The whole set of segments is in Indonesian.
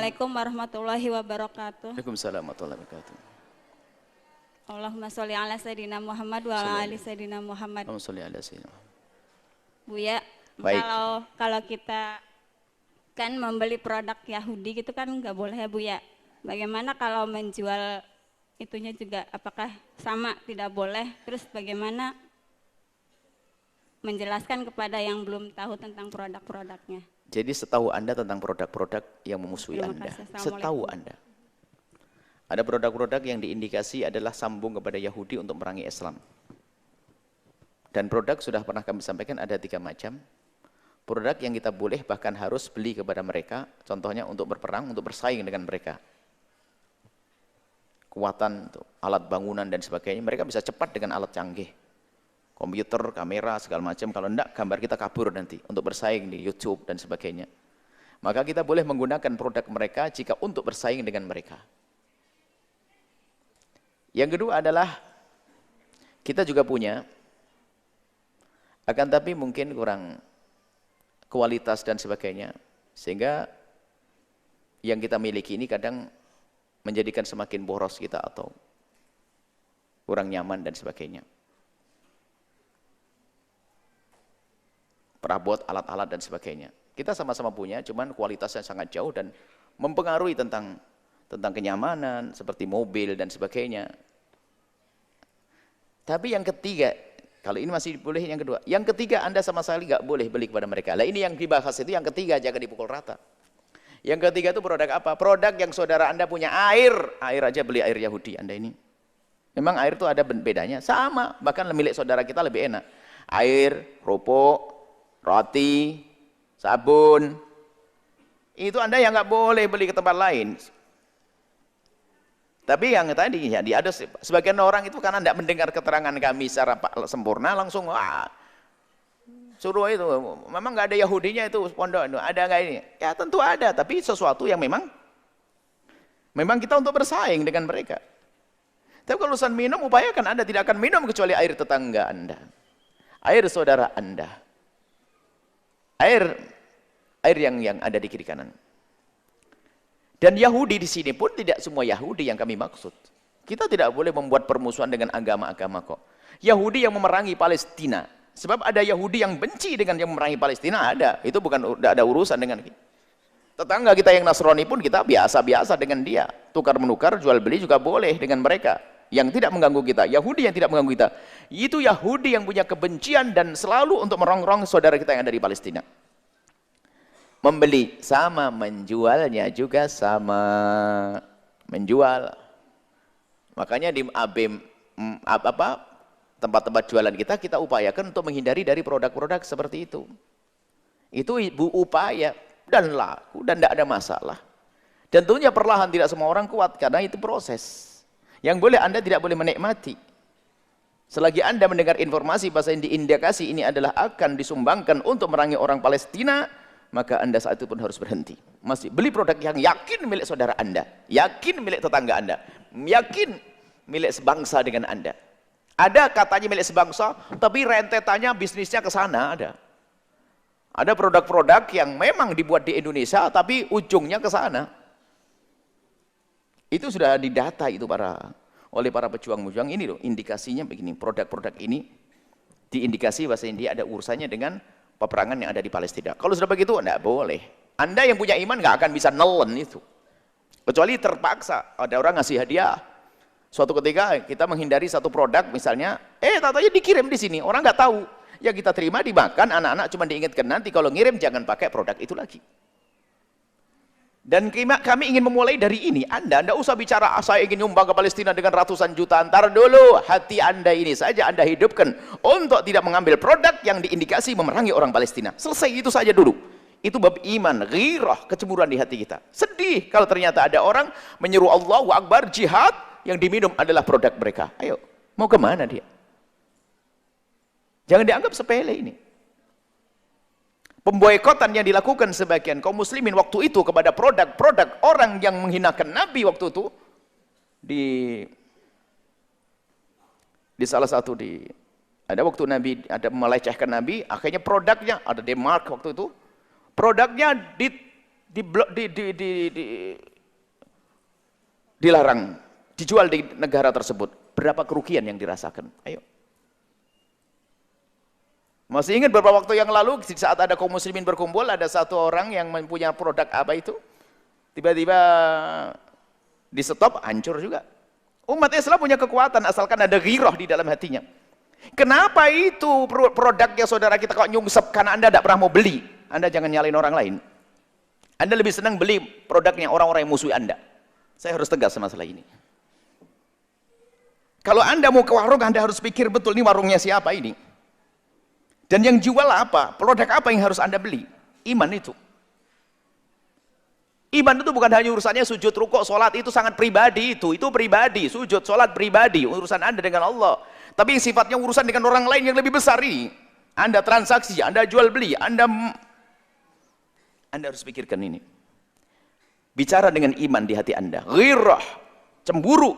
Assalamualaikum warahmatullahi wabarakatuh. Waalaikumsalam warahmatullahi wabarakatuh. Allahumma sholli ala sayyidina Muhammad wa ala ali sayyidina Muhammad. Allahumma sholli ala sayyidina Muhammad. Buya, Baik. kalau kita kan membeli produk Yahudi gitu kan nggak boleh ya Buya. Bagaimana kalau menjual itunya juga apakah sama tidak boleh? Terus bagaimana menjelaskan kepada yang belum tahu tentang produk-produknya? Jadi setahu Anda tentang produk-produk yang memusuhi Terima Anda. kasih. Setahu Anda. Ada produk-produk yang diindikasi adalah sambung kepada Yahudi untuk merangi Islam. Dan produk sudah pernah kami sampaikan ada 3 macam. Produk yang kita boleh bahkan harus beli kepada mereka. Contohnya untuk berperang, untuk bersaing dengan mereka. Kekuatan, alat bangunan dan sebagainya. Mereka bisa cepat dengan alat canggih. Komputer, kamera, segala macam. Kalau enggak, gambar kita kabur nanti untuk bersaing di YouTube dan sebagainya. Maka kita boleh menggunakan produk mereka jika untuk bersaing dengan mereka. Yang kedua adalah kita juga punya, akan tapi mungkin kurang kualitas dan sebagainya. Sehingga yang kita miliki ini kadang menjadikan semakin boros kita atau kurang nyaman dan sebagainya. Perabot, alat-alat dan sebagainya. Kita sama-sama punya, cuman kualitasnya sangat jauh dan mempengaruhi tentang kenyamanan, seperti mobil dan sebagainya. Tapi yang ketiga, kalau ini masih boleh yang kedua. Yang ketiga, Anda sama sekali nggak boleh beli kepada mereka. Lah ini yang dibahas itu yang ketiga, jangan dipukul rata. Yang ketiga itu produk apa? Produk yang saudara Anda punya air. Air aja beli air Yahudi Anda ini. Memang air itu ada bedanya. Sama, bahkan milik saudara kita lebih enak. Air, kerupuk, roti, sabun, itu Anda yang nggak boleh beli ke tempat lain. Tapi yang tadi, ya, ada sebagian orang itu karena tidak mendengar keterangan kami secara sempurna, langsung suruh itu, memang nggak ada Yahudinya itu pondok itu, ada nggak ini? Ya tentu ada, tapi sesuatu yang memang kita untuk bersaing dengan mereka. Tapi kalau urusan minum, upayakan Anda tidak akan minum kecuali air tetangga Anda, air saudara Anda. Air yang ada di kiri kanan. Dan Yahudi di sini pun tidak semua Yahudi yang kami maksud. Kita tidak boleh membuat permusuhan dengan agama-agama kok. Yahudi yang memerangi Palestina. Sebab ada Yahudi yang benci dengan yang memerangi Palestina, ada. Itu bukan ada urusan dengan kita. Tetangga kita yang Nasrani pun kita biasa-biasa dengan dia. Tukar-menukar, jual beli juga boleh dengan mereka. Yang tidak mengganggu kita, Yahudi yang tidak mengganggu kita, itu Yahudi yang punya kebencian dan selalu untuk merongrong saudara kita yang ada di Palestina. Membeli sama, menjualnya juga sama, menjual. Makanya di tempat-tempat jualan kita upayakan untuk menghindari dari produk-produk seperti itu. Itu ibu upaya dan laku dan tidak ada masalah. Dan tentunya perlahan, tidak semua orang kuat karena itu proses. Yang boleh Anda tidak boleh menikmati. Selagi Anda mendengar informasi bahasa indikasi ini adalah akan disumbangkan untuk merangi orang Palestina, maka Anda saat itu pun harus berhenti. Masih beli produk yang yakin milik saudara Anda, yakin milik tetangga Anda, yakin milik sebangsa dengan Anda. Ada katanya milik sebangsa, tapi rentetannya bisnisnya ke sana ada. Ada produk-produk yang memang dibuat di Indonesia, tapi ujungnya ke sana. Itu sudah didata itu oleh para pejuang-pejuang ini loh, indikasinya begini, produk-produk ini diindikasi bahasa India ada urusannya dengan peperangan yang ada di Palestina. Kalau sudah begitu enggak boleh. Anda yang punya iman nggak akan bisa nelen itu. Kecuali terpaksa ada orang ngasih hadiah. Suatu ketika kita menghindari satu produk misalnya, tatanya dikirim di sini, orang nggak tahu. Ya kita terima, dimakan, anak-anak cuma diingatkan nanti kalau ngirim jangan pakai produk itu lagi. Dan kami ingin memulai dari ini. Anda usah bicara saya ingin nyumbang ke Palestina dengan ratusan juta. Ntar dulu hati Anda ini saja Anda hidupkan untuk tidak mengambil produk yang diindikasi memerangi orang Palestina. Selesai itu saja dulu. Itu bab iman, ghirah, kecemburuan di hati kita. Sedih kalau ternyata ada orang menyeru Allahu Akbar jihad yang diminum adalah produk mereka. Ayo, mau kemana dia? Jangan dianggap sepele ini. Pemboikotan yang dilakukan sebagian kaum muslimin waktu itu kepada produk-produk orang yang menghinakan Nabi waktu itu di salah satu ada waktu Nabi ada melecehkan Nabi, akhirnya produknya ada Denmark waktu itu, produknya dilarang dijual di negara tersebut, berapa kerugian yang dirasakan? Ayo. Masih ingat beberapa waktu yang lalu saat ada kaum muslimin berkumpul, ada satu orang yang mempunyai produk apa itu, tiba-tiba di stop, hancur juga. Umat Islam punya kekuatan asalkan ada ghirah di dalam hatinya. Kenapa itu produknya saudara kita kok nyungsep? Karena Anda tidak pernah mau beli. Anda jangan nyalain orang lain. Anda lebih senang beli produknya orang-orang yang musuhi Anda. Saya harus tegas masalah ini. Kalau Anda mau ke warung, Anda harus pikir betul, ini warungnya siapa ini? Dan yang jual apa? Produk apa yang harus Anda beli? Iman itu. Iman itu bukan hanya urusannya sujud, rukuk, sholat, itu sangat pribadi itu pribadi, sujud, sholat pribadi, urusan Anda dengan Allah. Tapi yang sifatnya urusan dengan orang lain yang lebih besar ini. Anda transaksi, Anda jual beli, Anda harus pikirkan ini. Bicara dengan iman di hati Anda. Ghirah, cemburu.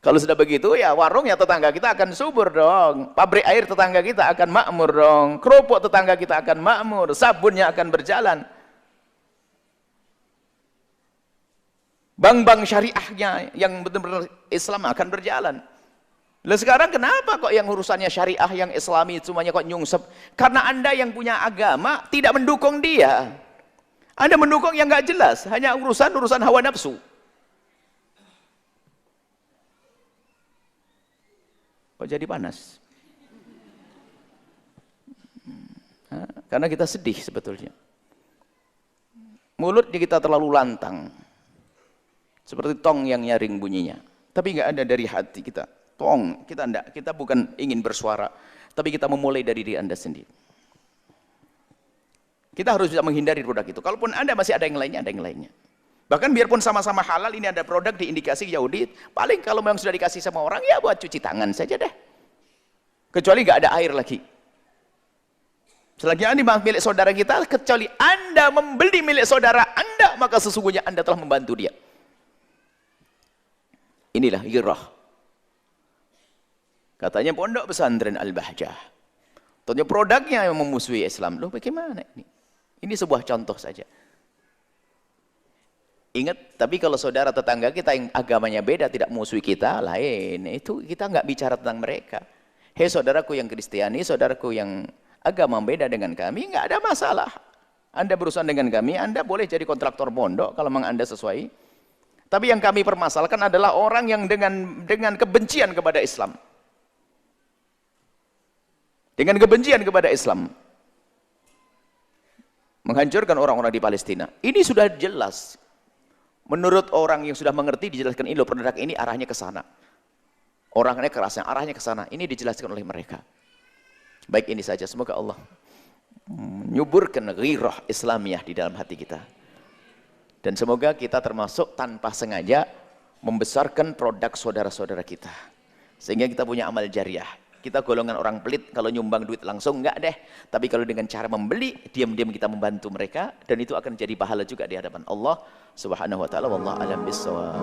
Kalau sudah begitu, ya warungnya tetangga kita akan subur dong. Pabrik air tetangga kita akan makmur dong. Kerupuk tetangga kita akan makmur. Sabunnya akan berjalan. Bank-bank syariahnya yang benar-benar Islam akan berjalan. Lalu sekarang kenapa kok yang urusannya syariah, yang islami semuanya kok nyungsep? Karena Anda yang punya agama tidak mendukung dia. Anda mendukung yang nggak jelas, hanya urusan hawa nafsu. Kok jadi panas? Karena kita sedih sebetulnya. Mulutnya kita terlalu lantang. Seperti tong yang nyaring bunyinya. Tapi nggak ada dari hati kita. Tong, kita bukan ingin bersuara. Tapi kita memulai dari diri Anda sendiri. Kita harus bisa menghindari produk itu. Kalaupun Anda masih ada yang lainnya, ada yang lainnya. Bahkan biarpun sama-sama halal, ini ada produk diindikasi Yahudi, paling kalau memang sudah dikasih sama orang, ya buat cuci tangan saja deh. Kecuali nggak ada air lagi. Selagi ini milik saudara kita, kecuali Anda membeli milik saudara Anda, maka sesungguhnya Anda telah membantu dia. Inilah ghirah. Katanya pondok pesantren Al-Bahjah. Tentunya produknya yang memusuhi Islam. Loh bagaimana ini? Ini sebuah contoh saja. Ingat, tapi kalau saudara tetangga kita yang agamanya beda, tidak musuhi kita, lain. Itu kita nggak bicara tentang mereka. Hei saudaraku yang Kristiani, saudaraku yang agama beda dengan kami, nggak ada masalah. Anda berurusan dengan kami, Anda boleh jadi kontraktor pondok kalau memang Anda sesuai. Tapi yang kami permasalahkan adalah orang yang dengan kebencian kepada Islam. Dengan kebencian kepada Islam. Menghancurkan orang-orang di Palestina. Ini sudah jelas. Menurut orang yang sudah mengerti dijelaskan ini loh, produk ini arahnya ke sana. Orangnya kerasnya arahnya ke sana. Ini dijelaskan oleh mereka. Baik ini saja, semoga Allah menyuburkan ghirah Islamiyah di dalam hati kita. Dan semoga kita termasuk tanpa sengaja membesarkan produk saudara-saudara kita. Sehingga kita punya amal jariah. Kita golongan orang pelit, kalau nyumbang duit langsung enggak deh. Tapi kalau dengan cara membeli, diam-diam kita membantu mereka. Dan itu akan jadi pahala juga di hadapan Allah Subhanahu wa ta'ala. Wallahu a'lam bissawab.